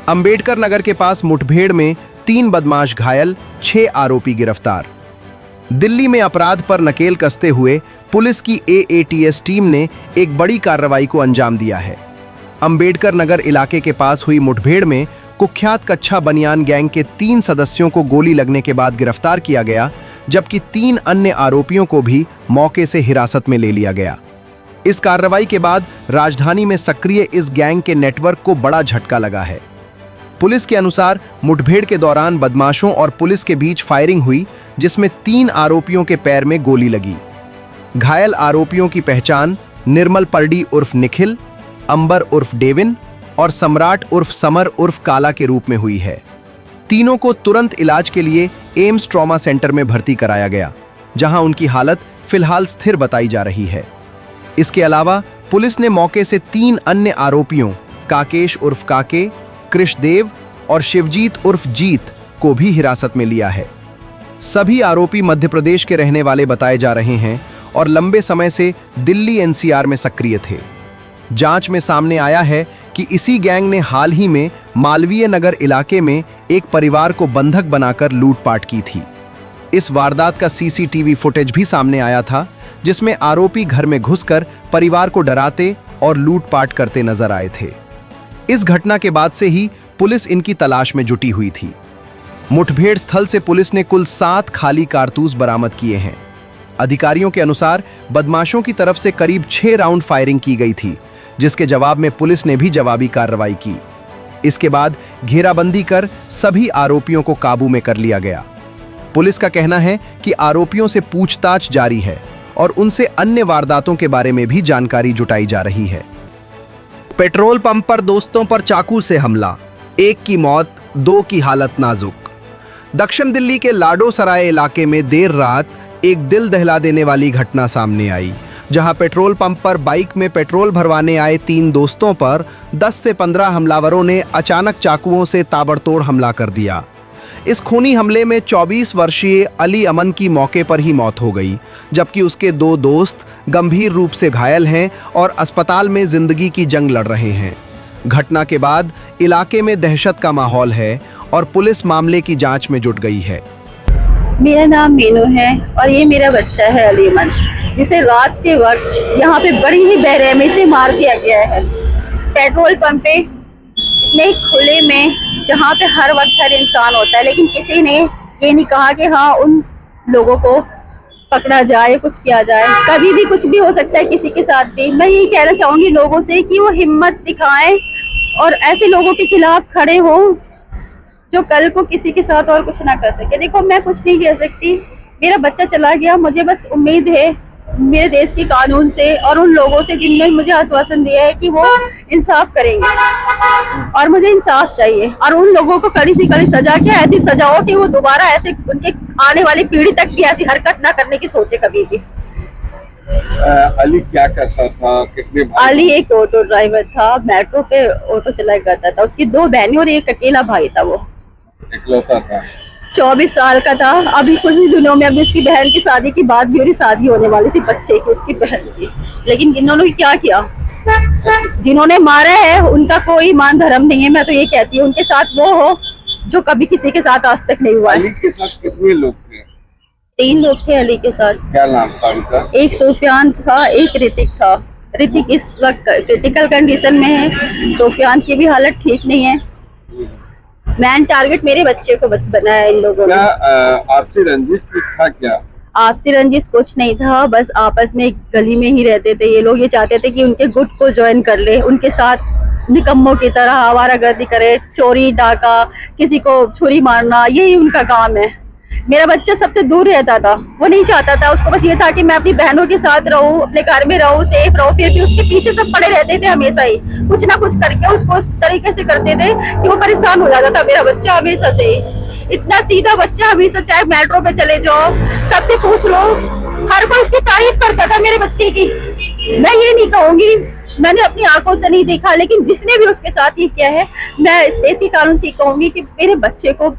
अंबेडकर नगर के पास मुठभेड़ में 3 बदमाश घायल, 6 आरोपी गिरफ्तार। दिल्ली में अपराध पर नकेल कसते हुए पुलिस की AATS टीम ने एक बड़ी कार्रवाई को अंजाम दिया है। अंबेडकर नगर इलाके के पास हुई मुठभेड़ में कुख्यात कच्छा बनियान गैंग के 3 सदस्यों को गोली लगने के बाद गिरफ्तार किया गया, जबकि 3 अन्य आरोपियों को भी मौके से हिरासत में ले लिया गया। इस कार्रवाई के बाद राजधानी में सक्रिय इस गैंग के नेटवर्क को बड़ा झटका लगा है। पुलिस के अनुसार मुठभेड़ के दौरान बदमाशों और पुलिस के बीच फायरिंग हुई, जिसमें 3 आरोपियों के पैर में गोली लगी। घायल आरोपियों की पहचान निर्मल परडी उर्फ निखिल, अंबर उर्फ डेविन और सम्राट उर्फ समर उर्फ काला के रूप में हुई है। तीनों को तुरंत इलाज के लिए एम्स ट्रॉमा सेंटर में भर्ती कराया गया, जहां उनकी हालत फिलहाल स्थिर बताई जा रही है। इसके अलावा पुलिस ने मौके से 3 अन्य आरोपियों काकेश उर्फ काके, कृष्णदेव और शिवजीत उर्फ जीत को भी हिरासत में लिया है। सभी आरोपी मध्य प्रदेश के रहने वाले बताए जा रहे हैं और लंबे समय से दिल्ली NCR में सक्रिय थे। जांच में सामने आया है कि इसी गैंग ने हाल ही में मालवीय नगर इलाके में एक परिवार को बंधक बनाकर लूटपाट की थी। इस वारदात का CCTV फुटेज भी सामने आया था, जिसमें आरोपी घर में घुसकर परिवार को डराते और लूटपाट करते नजर आए थे। इस घटना के बाद से ही पुलिस इनकी तलाश में जुटी हुई थी। मुठभेड़ स्थल से पुलिस ने कुल 7 खाली कारतूस बरामद किए हैं। अधिकारियों के अनुसार बदमाशों की तरफ से करीब 6 राउंड फायरिंग की गई थी, जिसके जवाब में पुलिस ने भी जवाबी कार्रवाई की। इसके बाद घेराबंदी कर सभी आरोपियों को काबू में कर लिया गया। पुलिस का कहना है कि आरोपियों से पूछताछ जारी है और उनसे अन्य वारदातों के बारे में भी जानकारी जुटाई जा रही है। पेट्रोल पंप पर दोस्तों पर चाकू से हमला, 1 की मौत, 2 की हालत नाजुक। दक्षिण दिल्ली के लाडो सराय इलाके में देर रात एक दिल दहला देने वाली घटना सामने आई, जहां पेट्रोल पंप पर बाइक में पेट्रोल भरवाने आए 3 दोस्तों पर 10 से 15 हमलावरों ने अचानक चाकुओं से ताबड़तोड़ हमला कर दिया। इस खूनी हमले में 24 वर्षीय अली अमन की मौके पर ही मौत हो गई, जबकि उसके 2 दोस्त गंभीर रूप से घायल हैं और अस्पताल में जिंदगी की जंग लड़ रहे हैं। घटना के बाद इलाके में दहशत का माहौल है और पुलिस मामले की जांच में जुट गई है। मेरा नाम मीनू है और ये मेरा बच्चा है अली अमन, जिसे रात के वक्त यहाँ पे बड़ी ही बेरहमी से मार दिया गया है। इस पेट्रोल पंप पे इतने खुले में, जहाँ पे हर वक्त हर इंसान होता है, लेकिन किसी ने ये नहीं कहा कि हाँ उन लोगों को पकड़ा जाए, कुछ किया जाए। कभी भी कुछ भी हो सकता है किसी के साथ भी। मैं यही कहना चाहूँगी लोगों से कि वो हिम्मत दिखाएं और ऐसे लोगों के खिलाफ खड़े हों जो कल को किसी के साथ और कुछ ना कर सके। देखो, मैं कुछ नहीं कह सकती, मेरा बच्चा चला गया। मुझे बस उम्मीद है मेरे देश के कानून से और उन लोगों से जिन्होंने मुझे आश्वासन दिया है कि वो इंसाफ करेंगे, और मुझे इंसाफ चाहिए। और उन लोगों को कड़ी से कड़ी सजा, क्या ऐसी सजा हो कि वो दोबारा ऐसे उनके आने वाली पीढ़ी तक भी ऐसी हरकत ना करने की सोचे कभी भी। अली क्या करता था? कितने भाई? अली एक ऑटो ड्राइवर था, मेट्रो पे ऑटो चलाया करता था। उसकी 2 बहनें और एक अकेला भाई था। वो इकलौता था। 24 साल का था। अभी कुछ ही दिनों में अभी उसकी बहन की शादी की बात भी, और शादी होने वाली थी बच्चे की, उसकी बहन की। लेकिन इन्होंने क्या किया, जिन्होंने मारा है उनका कोई ईमान धर्म नहीं है। मैं तो ये कहती हूँ उनके साथ वो हो जो कभी किसी के साथ आज तक नहीं हुआ। अली के साथ कितने लोग थे? 3 लोग थे अली के साथ। क्या नाम था उनका? एक सुफियान था, एक ऋतिक था। ऋतिक इस वक्त क्रिटिकल कंडीशन में है, सुफियान की भी हालत ठीक नहीं है। मैन टारगेट मेरे बच्चे को बनाया इन लोगों ने। आपसी रंजिश कुछ था क्या? आपसी रंजिश कुछ नहीं था, बस आपस में एक गली में ही रहते थे। ये लोग ये चाहते थे कि उनके गुट को ज्वाइन कर ले, उनके साथ निकम्मों की तरह आवारागर्दी करे, चोरी डाका, किसी को छुरी मारना, यही उनका काम है। मेरा बच्चा सबसे दूर रहता था, वो नहीं चाहता था। उसको बस ये था कि मैं अपनी बहनों के साथ रहूं, अपने घर में रहूं, सेफ रहूं। फिर भी उसके पीछे सब पड़े रहते थे, हमेशा ही कुछ ना कुछ करके उसको इस तरीके से करते थे कि वो परेशान हो जाता था मेरा बच्चा हमेशा से। इतना सीधा बच्चा, हमेशा चाहे मेट्रो पे चले जाओ, सबसे पूछ लो, हर कोई उसकी तारीफ करता था मेरे बच्चे की। मैं ये नहीं कहूंगी, मैंने अपनी आंखों से नहीं देखा, लेकिन जिसने भी उसके साथ ये किया है, मैं इस देसी कानून से कहूंगी कि मेरे बच्चे को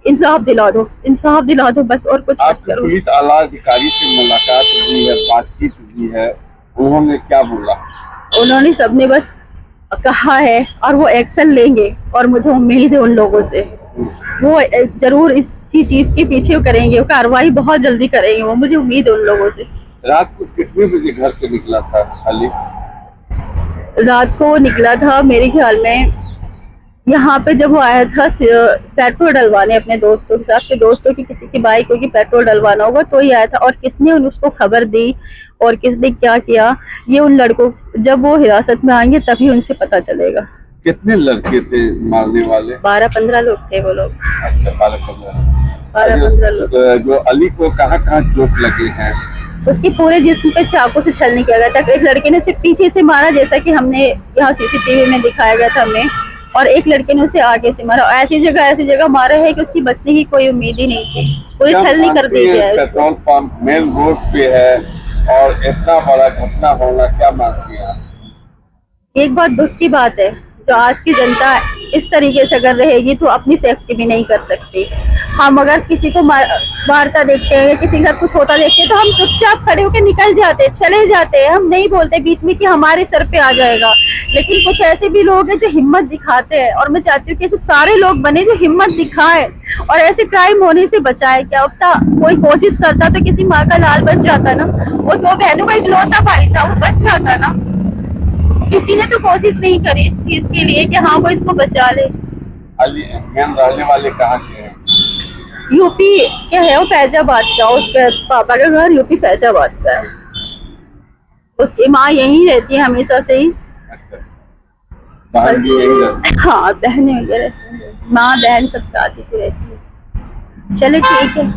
इंसाफ दिला दो, इंसाफ दिला दो बस, और कुछ मत करो। पुलिस आला अधिकारी से मुलाकात हुई है, बातचीत हुई है, उन्होंने क्या बोला? उन्होंने सबने बस कहा है और वो एक्शन लेंगे और मुझे उम्मीद है उन लोगों से वो जरूर इस चीज के पीछे करेंगे, वो कार्रवाई बहुत जल्दी करेंगे, वो मुझे उम्मीद है उन लोगों से। रात को कितने बजे घर से निकला था अली? रात को निकला था मेरे ख्याल में, यहाँ पे जब वो आया था पेट्रोल डलवाने अपने दोस्तों के साथ, के दोस्तों की किसी की बाइक होगी पेट्रोल डलवाना होगा तो ही आया था। और किसने उसको खबर दी और किसने क्या किया, ये उन लड़कों जब वो हिरासत में आएंगे तभी उनसे पता चलेगा। कितने लड़के थे मारने वाले? 12-15 लोग थे वो लोग। अच्छा, 12-15 लोग। जो अली को कहाँ चोट लगे हैं? उसके पूरे जिस्म पे चाकू से छलनी किया गया था। एक लड़के ने उसे पीछे से मारा, जैसा कि हमने यहाँ सीसीटीवी में दिखाया गया था हमें, और एक लड़के ने उसे आगे से मारा। ऐसी जगह मारा है कि उसकी बचने की कोई उम्मीद ही नहीं थी, पूरी छलनी कर दी है। पेट्रोल पंप मेन रोड पे है और इतना बड़ा घटना होना, क्या मानती हैं आप? एक बहुत दुख की बात है, जो आज की जनता इस तरीके से अगर रहेगी तो अपनी सेफ्टी भी नहीं कर सकती। हम अगर किसी को मारता देखते हैं या किसी के साथ कुछ होता देखते हैं तो हम चुपचाप खड़े होकर निकल जाते हैं, चले जाते हैं, हम नहीं बोलते बीच में कि हमारे सर पे आ जाएगा। लेकिन कुछ ऐसे भी लोग हैं जो हिम्मत दिखाते हैं, और मैं चाहती हूँ कि ऐसे सारे लोग बने जो हिम्मत दिखाए और ऐसे क्राइम होने से बचाए। क्या होता, कोई कोशिश करता तो किसी माँ का लाल बच जाता ना, वो 2 बहनों का इकलौता भाई था, वो बच जाता ना। किसी ने तो कोशिश नहीं करी इस चीज के लिए कि हाँ वो इसको बचा ले। अली मेन रहने वाले कहाँ के हैं? यूपी के है, वो फैजाबाद का, उसके पापा का घर यूपी फैजाबाद का है। उसकी माँ यहीं रहती है हमेशा से ही। अच्छा, बहन भी यहीं रहती है? हाँ, बहनें वगैरह, माँ बहन सब साथ ही रहती है। चलो ठीक है।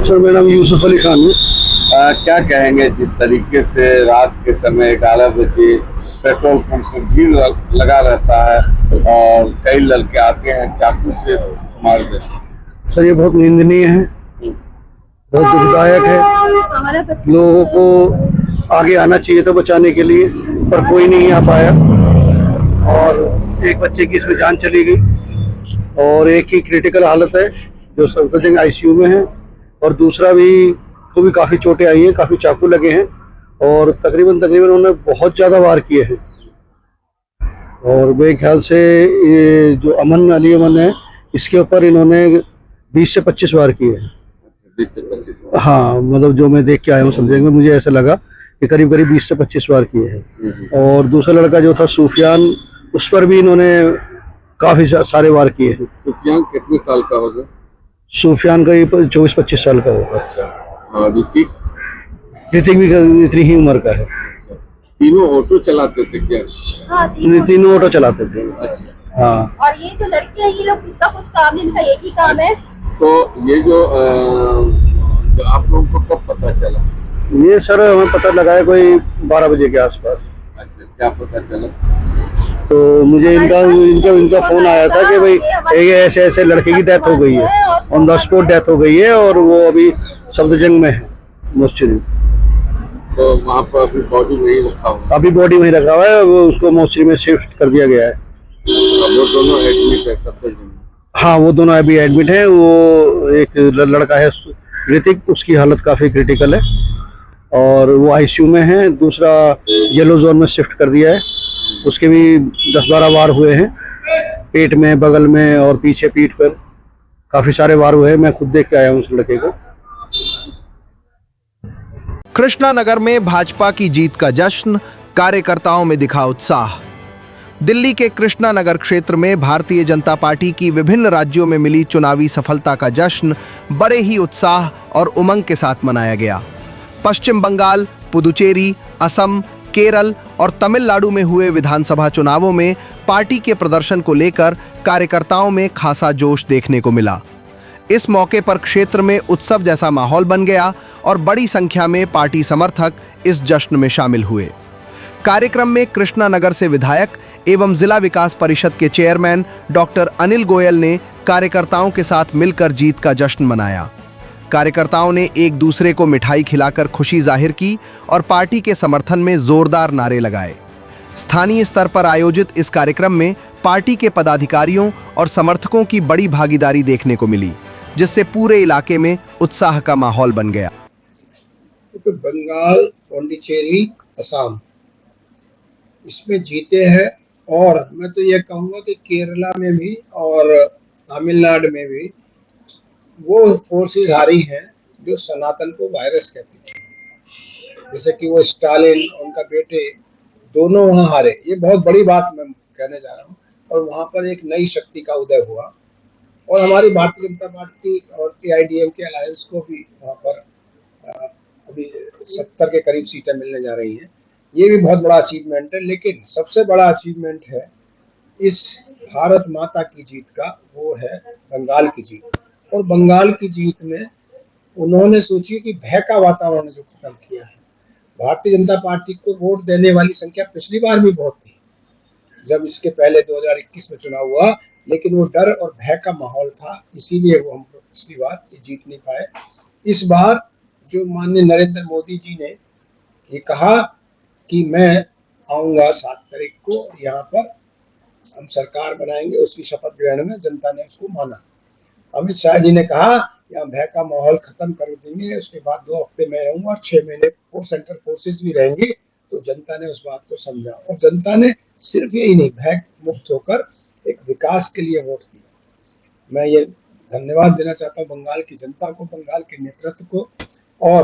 सर, मेरा नाम यूसुफ अली खान है। क्या कहेंगे जिस तरीके से रात के समय 11 बजे पेट्रोल पंप में भीड़ लगा रहता है और कई लड़के आते हैं चाकू से मार देते हैं? सर, ये बहुत निंदनीय है, बहुत दुखदायक है। लोगों को आगे आना चाहिए था बचाने के लिए, पर कोई नहीं आ पाया और एक बच्चे की इसमें जान चली गई और एक ही क्रिटिकल हालत है जो सफदरजंग आईसीयू में है, और दूसरा भी को भी काफ़ी चोटें आई हैं, काफ़ी चाकू लगे हैं और तकरीबन उन्होंने बहुत ज़्यादा वार किए हैं। और मेरे ख्याल से ये जो अली अमन है, इसके ऊपर इन्होंने 20 से 25 वार किए हैं। 20 से 25 वार? हाँ, मतलब जो मैं देख के आया हूँ समझेंगे, में मुझे ऐसा लगा कि करीब 20 से 25 वार किए हैं। और दूसरा लड़का जो था सूफियान, उस पर भी इन्होंने काफ़ी सारे वार किए हैं। सूफियान कितने साल का होगा? सूफियान का 24-25 साल का होगा। अच्छा, और ऋतिक भी इतनी ही उम्र का है। तीनों ऑटो चलाते थे क्या? हाँ, तीनों ऑटो चलाते थे। अच्छा, हाँ। और ये जो लड़के हैं, ये लोग इसका कुछ काम नहीं, इनका एक ही काम है। तो ये जो आप लोगों को कब पता चला? ये सर हमें पता लगा है कोई 12 बजे के आसपास। अच्छा, क्या पता चला? तो मुझे इनका फोन आया था कि भाई ये ऐसे लड़के की डेथ हो गई है, ऑन द स्पॉट डेथ हो गई है और वो अभी सफदरजंग में है मोर्चरी। तो वहाँ पर अभी बॉडी नहीं रखा हुआ? अभी बॉडी वहीं रखा हुआ है, वो उसको मोर्चरी में शिफ्ट कर दिया गया है। वो दोनों एडमिट है सफदरजंग? हाँ, वो दोनों अभी एडमिट हैं। वो एक लड़का है ऋतिक, उसकी हालत काफ़ी क्रिटिकल है और वो आईसीयू में है। दूसरा येलो जोन में शिफ्ट कर दिया है, उसके भी 10-12 वार हुए हैं, पेट में, बगल में और पीछे पीठ पर काफ़ी सारे वार हुए हैं। मैं खुद देख के आया हूँ उस लड़के को। कृष्णा नगर में भाजपा की जीत का जश्न, कार्यकर्ताओं में दिखा उत्साह। दिल्ली के कृष्णा नगर क्षेत्र में भारतीय जनता पार्टी की विभिन्न राज्यों में मिली चुनावी सफलता का जश्न बड़े ही उत्साह और उमंग के साथ मनाया गया। पश्चिम बंगाल, पुदुचेरी, असम, केरल और तमिलनाडु में हुए विधानसभा चुनावों में पार्टी के प्रदर्शन को लेकर कार्यकर्ताओं में खासा जोश देखने को मिला। इस मौके पर क्षेत्र में उत्सव जैसा माहौल बन गया और बड़ी संख्या में पार्टी समर्थक इस जश्न में शामिल हुए। कार्यक्रम में कृष्णा नगर से विधायक एवं जिला विकास परिषद के चेयरमैन डॉक्टर अनिल गोयल ने कार्यकर्ताओं के साथ मिलकर जीत का जश्न मनाया। कार्यकर्ताओं ने एक दूसरे को मिठाई खिलाकर खुशी जाहिर की और पार्टी के समर्थन में जोरदार नारे लगाए। स्थानीय स्तर पर आयोजित इस कार्यक्रम में पार्टी के पदाधिकारियों और समर्थकों की बड़ी भागीदारी देखने को मिली, जिससे पूरे इलाके में उत्साह का माहौल बन गया। तो बंगाल, पौंडीचेरी, असम, इसमें जीते हैं। और मैं तो ये कहूँगा कि केरला में भी और तमिलनाडु में भी वो फोर्सेस हारी हैं जो सनातन को वायरस कहती थी, जैसे कि वो स्टालिन, उनका बेटे, दोनों वहाँ हारे। ये बहुत बड़ी बात मैं कहने जा रहा हूँ। और वहाँ पर एक नई शक्ति का उदय हुआ और हमारी भारतीय जनता पार्टी और एआईडीएम के अलायंस को भी वहाँ पर अभी 70 के करीब सीटें मिलने जा रही हैं। ये भी बहुत बड़ा अचीवमेंट है। लेकिन सबसे बड़ा अचीवमेंट है इस भारत माता की जीत का, वो है बंगाल की जीत। और बंगाल की जीत में उन्होंने सोचिए कि भय का वातावरण जो खत्म किया है। भारतीय जनता पार्टी को वोट देने वाली संख्या पिछली बार भी बहुत थी, जब इसके पहले 2021 में चुनाव हुआ, लेकिन वो डर और भय का माहौल था, इसीलिए वो हम लोग पिछली बार जीत नहीं पाए। इस बार जो माननीय नरेंद्र मोदी जी ने ये कहा कि मैं आऊंगा 7 तारीख को, यहाँ पर हम सरकार बनाएंगे, उसकी शपथ ग्रहण में जनता ने उसको माना। अमित शाह जी ने कहा यहाँ भय का माहौल खत्म कर देंगे, उसके बाद 2 हफ्ते में रहूंगा, 6 महीने वो सेंट्रल फोर्सेज भी रहेंगी। तो जनता ने उस बात को समझा और जनता ने सिर्फ यही नहीं, भय मुक्त होकर एक विकास के लिए वोट दिया। मैं ये धन्यवाद देना चाहता हूँ बंगाल की जनता को, बंगाल के नेतृत्व को, और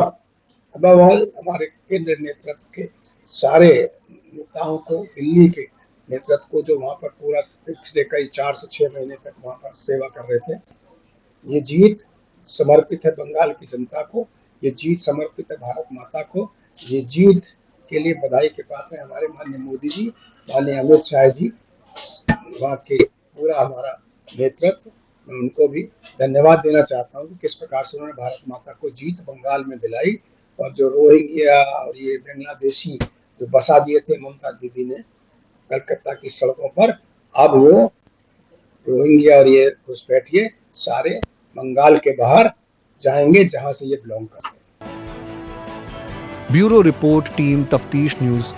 अबव ऑल हमारे केंद्र नेतृत्व के सारे नेताओं को, दिल्ली के नेतृत्व को, जो वहाँ पर पूरा पिछले कई 4 से 6 महीने तक वहाँ पर सेवा कर रहे थे। ये जीत समर्पित है बंगाल की जनता को, ये जीत समर्पित है भारत माता को। ये जीत के लिए बधाई के पात्र हैं हमारे माननीय मोदी जी, माननीय अमित शाह जी, वहाँ के पूरा हमारा नेतृत्व। मैं उनको भी धन्यवाद देना चाहता हूँ कि किस प्रकार से उन्होंने भारत माता को जीत बंगाल में दिलाई। और जो रोहिंग्या और ये बांग्लादेशी जो बसा दिए थे ममता दीदी ने कलकत्ता की सड़कों पर, अब वो रोहिंग्या और ये घुसपैठिए सारे बंगाल के बाहर जाएंगे जहां से ये बिलोंग करते हैं। ब्यूरो रिपोर्ट, टीम तफ्तीश न्यूज़,